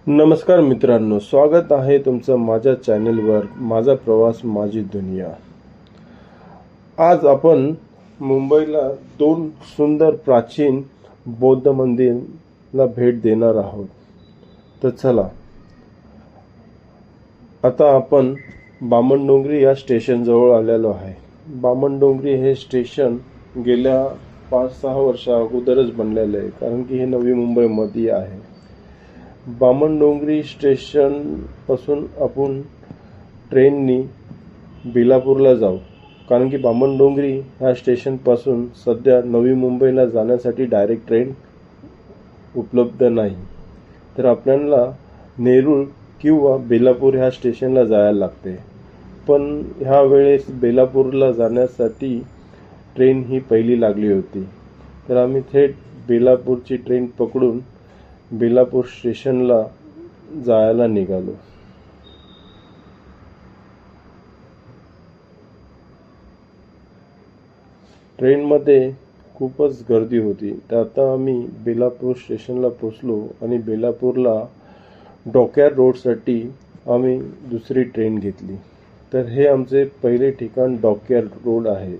नमस्कार मित्रांनो, स्वागत आहे तुमचं माझ्या चॅनलवर माझा प्रवास माझी दुनिया। आज आपण मुंबईला दोन सुंदर प्राचीन बौद्ध मंदिरला भेट देणार आहोत। तर चला, आता आपण बामणडोंगरी या स्टेशन जवळ आलेलो आहे। बामणडोंगरी हे स्टेशन गेल्या 5-6 वर्षा अगोदरच बनलेले आहे, कारण की हे नवी मुंबईमध्ये आहे। बामणडोंगरी स्टेशन पासून आपण ट्रेननी बेलापूरला जाऊ, कारण की बामणडोंगरी ह्या स्टेशन पासून सध्या नवी मुंबईला जाण्यासाठी डायरेक्ट ट्रेन उपलब्ध नाही। तर आपल्याला नेरूळ किंवा बेलापूर ह्या स्टेशनला जायला लागते। पण ह्या वेळेस बेलापूरला जाण्यासाठी ट्रेन ही पहिली लागली होती, तर आम्ही थेट बेलापूरची ट्रेन पकडून बेलापूर स्टेशनला जायला निघालो। ट्रेनमध्ये खूपच गर्दी होती। तर आता आम्ही बेलापूर स्टेशनला पोचलो आणि बेलापूरला डॉकयार्ड रोडसाठी आम्ही दुसरी ट्रेन घेतली। तर हे आमचे पहिले ठिकाण डॉकयार्ड रोड आहे।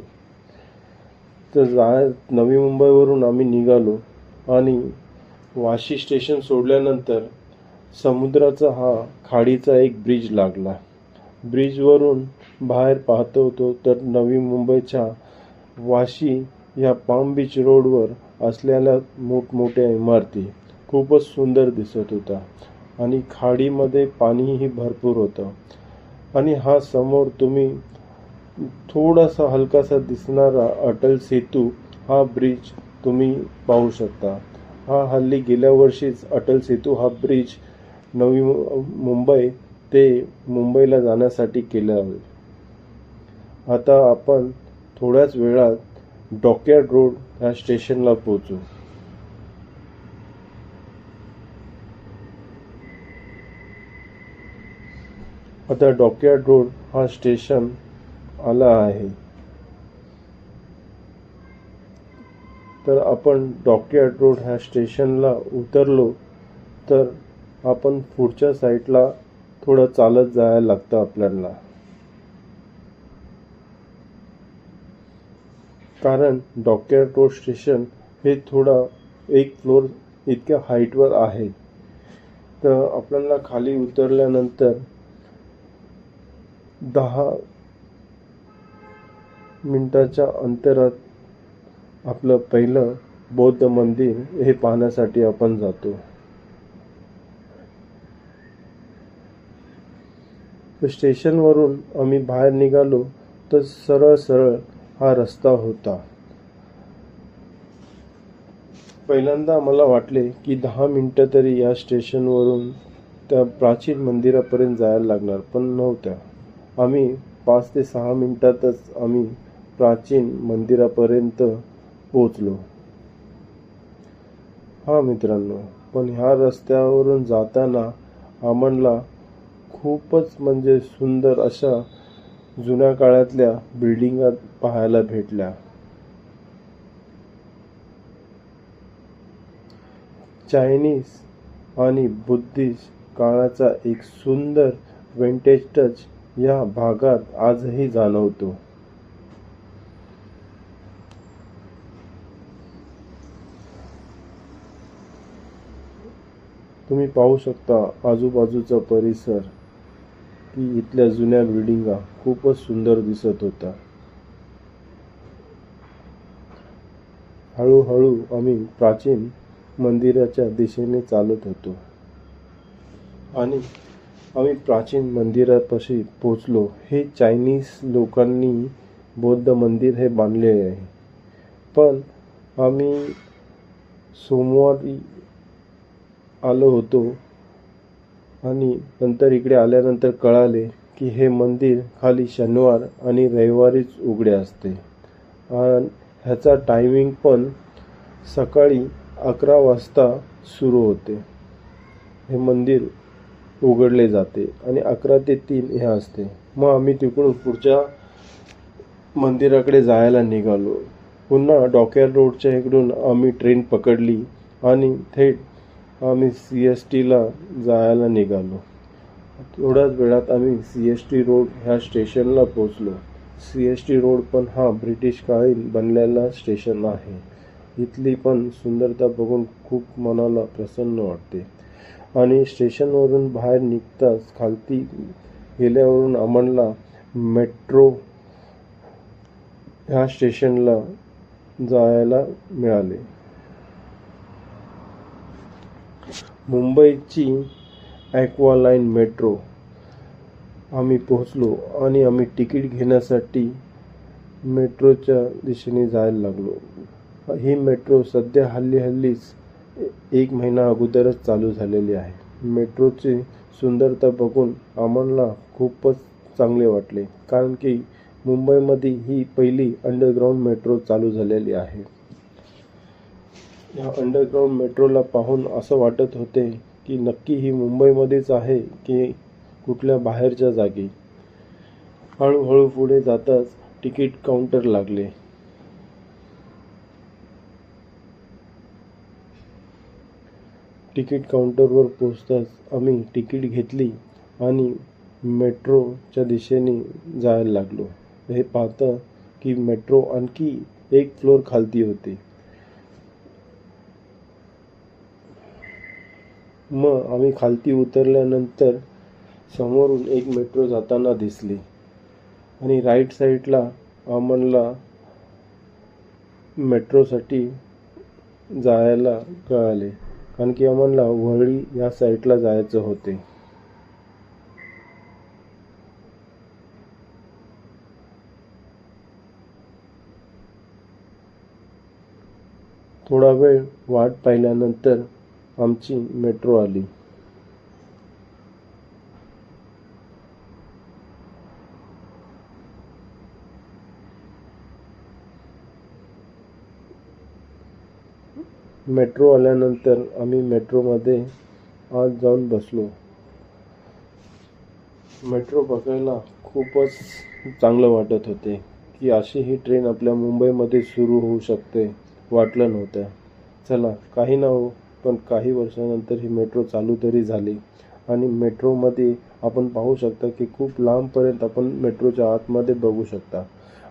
तर नवी मुंबईवरून आम्ही निघालो आणि वाशी स्टेशन सोडल्यानंतर समुद्राचा हा खाडीचा एक ब्रिज लागला। ब्रिजवरून बाहेर पाहतो होतो तर नवी मुंबईच्या वाशी या पाम बीच रोडवर असलेल्या मोठमोठ्या इमारती खूपच सुंदर दिसत होता आणि खाडीमध्ये पाणीही भरपूर होतं। आणि हा समोर तुम्ही थोडासा हलकासा दिसणारा अटल सेतू हा ब्रिज तुम्ही पाहू शकता। हा हल्ली गेल्या वर्षीच अटल सेतू हा ब्रिज नवी मुंबई ते मुंबईला जाण्यासाठी केला आहे। आता आपण थोड्याच वेळात डॉकयार्ड रोड ह्या स्टेशनला पोहोचू। आता डॉकयार्ड रोड हा स्टेशन आला आहे। तर आपण डॉकयार्ड रोड ह्या स्टेशनला उतरलो तर आपण पुढच्या साईडला थोडं चालत जायला लागतं आपल्याला, कारण डॉकयार्ड रोड स्टेशन हे थोडं 1 फ्लोर इतक्या हाईटवर आहे। तर आपल्याला खाली उतरल्यानंतर 10 मिनिटाच्या अंतरात आपलं पहिलं बौद्ध मंदिर हे पाहण्यासाठी आपण जातो। स्टेशनवरून आम्ही बाहेर निघालो तर सरळ हा रस्ता होता। पहिल्यांदा मला वाटले की 10 मिनिटं तरी या स्टेशनवरून त्या प्राचीन मंदिरापर्यंत जायला लागणार, पण नव्हत्या। आम्ही 5 ते 6 मिनिटातच आम्ही प्राचीन मंदिरापर्यंत पोहोचलो। हा मित्रांनो, पण ह्या रस्त्यावरून जाताना आम्हाला खूपच म्हणजे सुंदर अशा जुन्या काळातल्या बिल्डिंगा पाहायला भेटल्या। चायनीज आणि बुद्धिस्ट काळाचा एक सुंदर विंटेज टच या भागात आजही जाणवतो। तुम्ही पाहू शकता आजूबाजूचा परिसर की इथल्या जुन्या बिल्डिंगा खूपच सुंदर दिसत होता। हळूहळू आम्ही प्राचीन मंदिराच्या दिशेने चालत होतो आणि आम्ही प्राचीन मंदिरापाशी पोचलो। हे चायनीज लोकांनी बौद्ध मंदिर हे बांधले आहे, पण आम्ही सोमवारी आलो होतो आणि नंतर इकडे आल्यानंतर कळाले की हे मंदिर खाली शनिवार आणि रविवारीच उघडे असते। ह्याचा टायमिंग पण सकाळी 11 वाजता सुरू होते। हे मंदिर उघडले जाते आणि 11 ते 3 हे असते। मग आम्ही तिकडून पुढच्या मंदिराकडे जायला निघालो। पुन्हा डॉकयार्ड रोडच्या इकडून आम्ही ट्रेन पकडली आणि थेट आम्ही CSTला जायला निघालो. थोड्याच वेळात आम्ही CST रोड ह्या स्टेशनला पोचलो. CST रोड पण हा ब्रिटिश काळी बनलेला स्टेशन आहे. इथली पण सुंदरता बघून खूप मनाला प्रसन्न वाटते. आणि स्टेशनवरून बाहेर निघताच खालती गेल्यावरून आम्हाला मेट्रो ह्या स्टेशनला जायला मिळाले. मुंबईची ॲक्वा लाईन मेट्रो आम्ही पोहोचलो आणि आम्ही तिकीट घेण्यासाठी मेट्रोच्या दिशेने जायला लागलो. ही मेट्रो सध्या हल्लीच 1 महिना अगोदरच चालू झालेली आहे. मेट्रोची सुंदरता बघून आम्हाला खूपच चांगले वाटले, कारण की मुंबईमध्ये ही पहिली अंडरग्राऊंड मेट्रो चालू झालेली आहे. या अंडरग्राऊंड मेट्रोला पाहून असं वाटत होते की नक्की ही मुंबईमध्येच आहे की कुठल्या बाहेरच्या जागी. हळूहळू पुढे जाताच तिकीट काउंटर लागले. तिकीट काउंटरवर पोहोचताच आम्ही तिकीट घेतली आणि मेट्रोच्या दिशेने जायला लागलो. हे पाहता की मेट्रो आणखी 1 फ्लोअर खालती होती. मग आम्ही खालती उतरल्यानंतर समोरून एक मेट्रो जाताना दिसली आणि राईट साईडला आम्हाला मेट्रोसाठी जायला कळाले, कारण की आम्हाला वरळी या साईडला जायचं होते. थोडा वेळ वाट पाहिल्यानंतर आमची मेट्रो आली. मेट्रो आल्यानंतर आम्ही मेट्रोमध्ये आत जाऊन बसलो. मेट्रो बघायला खूपच चांगलं वाटत होते की अशी ही ट्रेन आपल्या मुंबईमध्ये सुरू होऊ शकते, वाटलं नव्हतं. चला, काही ना हो, पण काही वर्षानंतर ही मेट्रो चालू तरी झाली आणि मेट्रोमध्ये आपण पाहू शकता की खूप लांबपर्यंत आपण मेट्रोच्या आतमध्ये बघू शकता.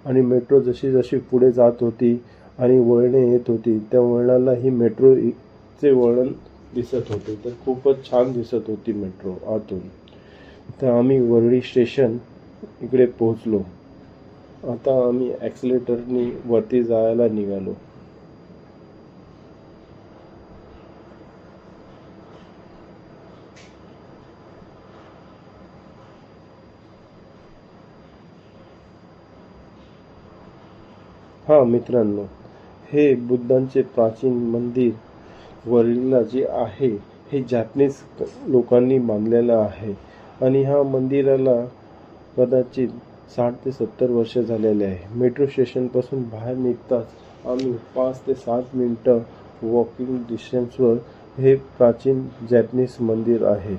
आणि मेट्रो जशी जशी पुढे जात होती आणि वळणे येत होती, त्या वळणाला ही मेट्रोचे वळण दिसत होते. तर खूपच छान दिसत होती मेट्रो आतून. तर आम्ही वरळी स्टेशन इकडे पोहोचलो. आता आम्ही ॲक्सिलेटरनी वरती जायला निघालो. हा मित्रांनो, हे बुद्धांचे प्राचीन मंदिर वरळीला जे आहे हे जॅपनीज लोकांनी बांधलेलं आहे आणि ह्या मंदिराला कदाचित 60 ते 70 वर्ष झालेले आहे. मेट्रो स्टेशनपासून बाहेर निघताच आम्ही 5 ते 7 मिनटं वॉकिंग डिस्टन्सवर हे प्राचीन जॅपनीज मंदिर आहे.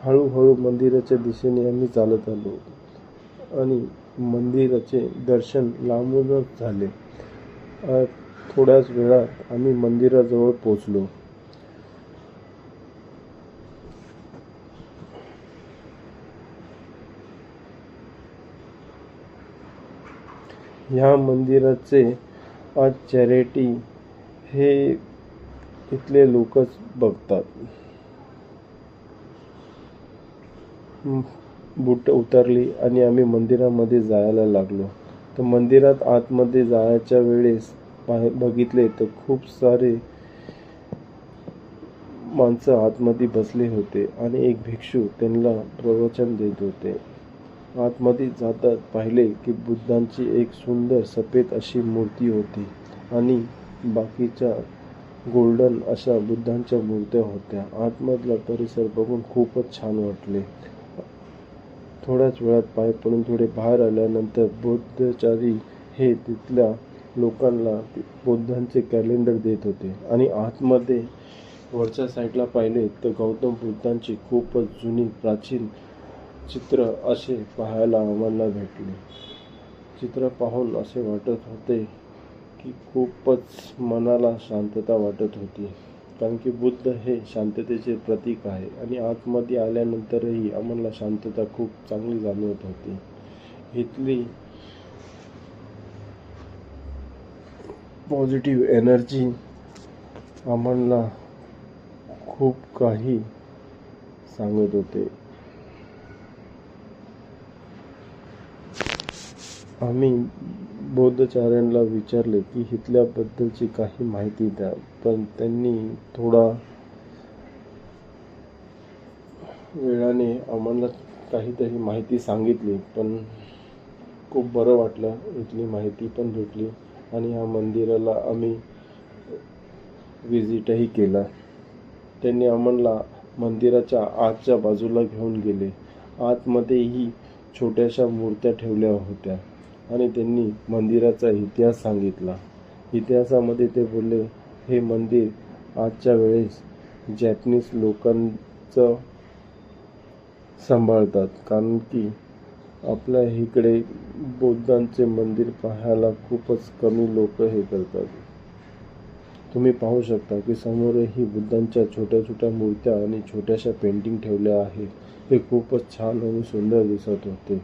हळूहळू मंदिराच्या दिशेने आम्ही चालत आलो आणि मंदिराचे दर्शन लांबूनच झाले. थोड्याच वेळात आम्ही मंदिराजवळ पोचलो. ह्या मंदिराचे आज चॅरिटी हे इथले लोकच बघतात. बूट उतरली आणि आम्ही मंदिरामध्ये जायला लागलो. तर मंदिरात आतमध्ये जायच्या वेळेस बघितले तर खूप सारे माणसं आतमध्ये बसले होते आणि एक भिक्षू त्यांना प्रवचन देत होते. आतमध्ये जातात पाहिले की बुद्धांची एक सुंदर सफेद अशी मूर्ती होती आणि बाकीच्या गोल्डन अशा बुद्धांच्या मूर्त्या होत्या. आतमधला परिसर बघून खूपच छान वाटले. थोड्याच वेळात पाय पडून थोडे बाहेर आल्यानंतर बौद्धचारी हे तिथल्या लोकांना बुद्धांचे कॅलेंडर देत होते आणि आतमध्ये वरच्या साईडला पाहिले तर गौतम बुद्धांची खूपच जुनी प्राचीन चित्र असे पाहायला आम्हाला भेटले. चित्र पाहून असे वाटत होते की खूपच मनाला शांतता वाटत होती, कारण की बुद्ध हे शांततेचे प्रतीक आहे आणि आतमध्ये आल्यानंतरही आम्हाला शांतता खूप चांगली जाणवत होती. इथली पॉझिटिव्ह एनर्जी आम्हाला खूप काही सांगत होते. आम्ही बौद्धचार्यांना विचारले की इथल्याबद्दलची काही माहिती द्या, पण त्यांनी थोडा वेळाने आम्हाला काहीतरी माहिती सांगितली. पण खूप बरं वाटलं, इथली माहिती पण भेटली आणि ह्या मंदिराला आम्ही विजिटही केला. त्यांनी आम्हाला मंदिराच्या आतच्या बाजूला घेऊन गेले. आतमध्येही छोट्याशा मूर्त्या ठेवल्या होत्या आणि त्यांनी मंदिराचा इतिहास सांगितला. इतिहासामध्ये ते बोलले, हे मंदिर आजच्या वेळेस जॅपनीज लोकांचं सांभाळतात, कारण की आपल्या इकडे बौद्धांचे मंदिर पाहायला खूपच कमी लोक हे करतात. तुम्ही पाहू शकता की समोरही बुद्धांच्या छोट्या छोट्या मूर्त्या आणि छोट्याशा पेंटिंग ठेवल्या आहेत. हे खूपच छान आणि सुंदर दिसत होते.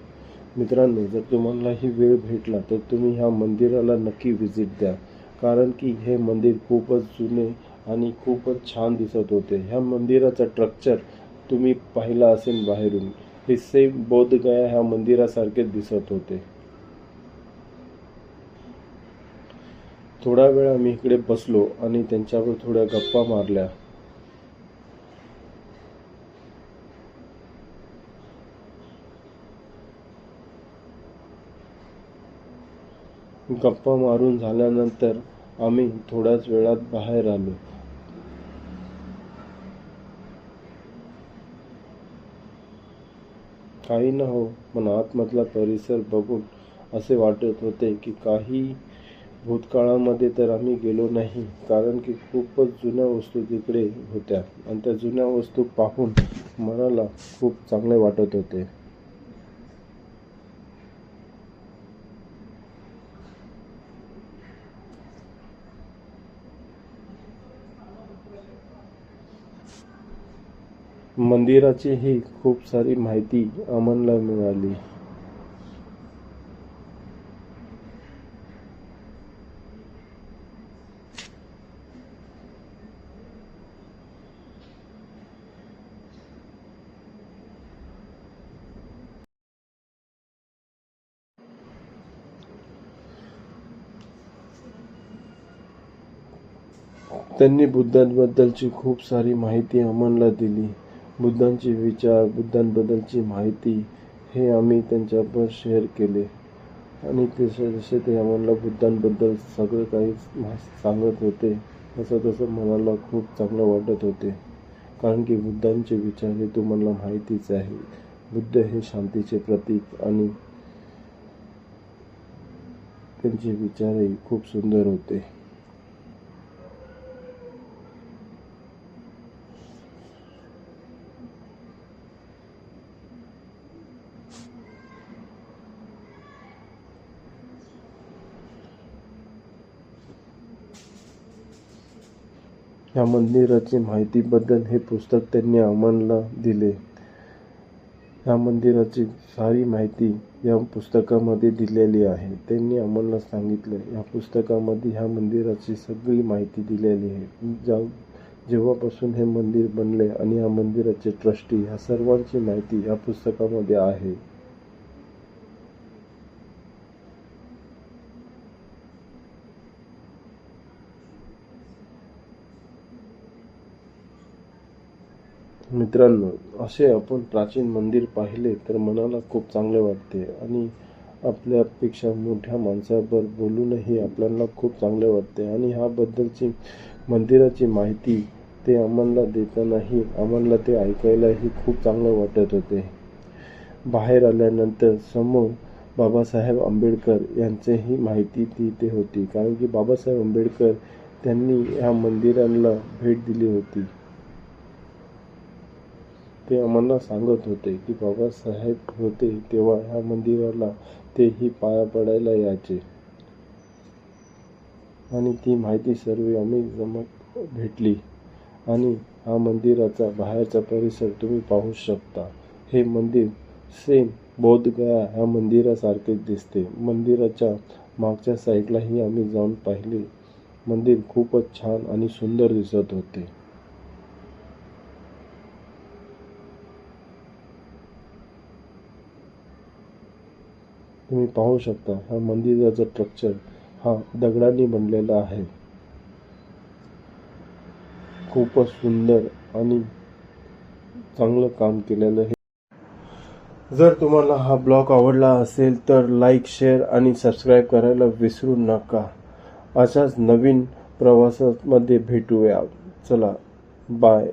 मित्रांनो, जर तुम्हालाही वेळ भेटला तर तुम्ही ह्या मंदिराला नक्की व्हिजिट द्या, कारण की हे मंदिर खूपच जुने आणि खूपच छान दिसत होते. ह्या मंदिराचा स्ट्रक्चर तुम्ही पाहिला असेल बाहेरून, हे सेम बोधगया ह्या मंदिरासारखेच दिसत होते. थोडा वेळ आम्ही इकडे बसलो आणि त्यांच्यावर थोड्या गप्पा मारल्या. गप्पा मारून झाल्यानंतर आम्ही थोड्याच वेळात बाहेर आलो. काही न हो, पण आतमधला परिसर बघून असे वाटत होते की काही भूतकाळामध्ये तर आम्ही गेलो नाही, कारण की खूपच जुन्या वस्तू तिकडे होत्या आणि त्या जुन्या वस्तू पाहून मनाला खूप चांगले वाटत होते. मंदिराची ही खूप सारी माहिती आम्हाला मिळाली. त्यांनी बुद्धांबद्दलची खूप सारी माहिती आम्हाला दिली. बुद्धांचे विचार, बुद्धांबद्दलची माहिती हे आम्ही त्यांच्याबरोबर शेअर केले आणि जसे जसे ते आम्हाला बुद्धांबद्दल सगळं काही सांगत होते, तसं तसं मनाला खूप चांगलं वाटत होते, कारण की बुद्धांचे विचार हे तुम्हाला माहितीच आहे. बुद्ध हे शांतीचे प्रतीक आणि त्यांचे विचारही खूप सुंदर होते. ह्या मंदिराची माहितीबद्दल हे पुस्तक त्यांनी आम्हाला दिले. ह्या मंदिराची सारी माहिती या पुस्तकामध्ये दिलेली आहे. त्यांनी आम्हाला सांगितलं, ह्या पुस्तकामध्ये ह्या मंदिराची सगळी माहिती दिलेली आहे. जेव्हापासून हे मंदिर बनले आणि या मंदिराचे ट्रस्टी, ह्या सर्वांची माहिती या पुस्तकामध्ये आहे. मित्रांनो, असे आपण प्राचीन मंदिर पाहिले तर मनाला खूप चांगले वाटते आणि आपल्यापेक्षा मोठ्या माणसाबरोबर बोलूनही आपल्याला खूप चांगले वाटते आणि ह्याबद्दलची मंदिराची माहिती ते आम्हाला देतानाही आम्हाला ते ऐकायलाही खूप चांगलं वाटत होते. बाहेर आल्यानंतर समोर बाबासाहेब आंबेडकर यांचीही माहिती तिथे होती, कारण की बाबासाहेब आंबेडकर त्यांनी ह्या मंदिराला भेट दिली होती. ते आम्हाला सांगत होते की बाबासाहेब होते तेव्हा ह्या मंदिराला तेही पाया पडायला यायचे आणि ती माहिती सर्व आम्ही भेटली. आणि हा मंदिराचा बाहेरचा परिसर तुम्ही पाहू शकता. हे मंदिर सेम बोधगया ह्या मंदिरासारखेच दिसते. मंदिराच्या मागच्या साईडलाही आम्ही जाऊन पाहिले. मंदिर खूपच छान आणि सुंदर दिसत होते. तुम्ही पाहू शकता ह्या मंदिराचा स्ट्रक्चर हा दगडांनी बनलेला आहे. खूपच सुंदर आणि चांगलं काम केलेलं आहे. जर तुम्हाला हा ब्लॉग आवडला असेल तर लाईक, शेअर आणि सबस्क्राईब करायला विसरू नका. अशाच नवीन प्रवासामध्ये भेटूया. चला, बाय.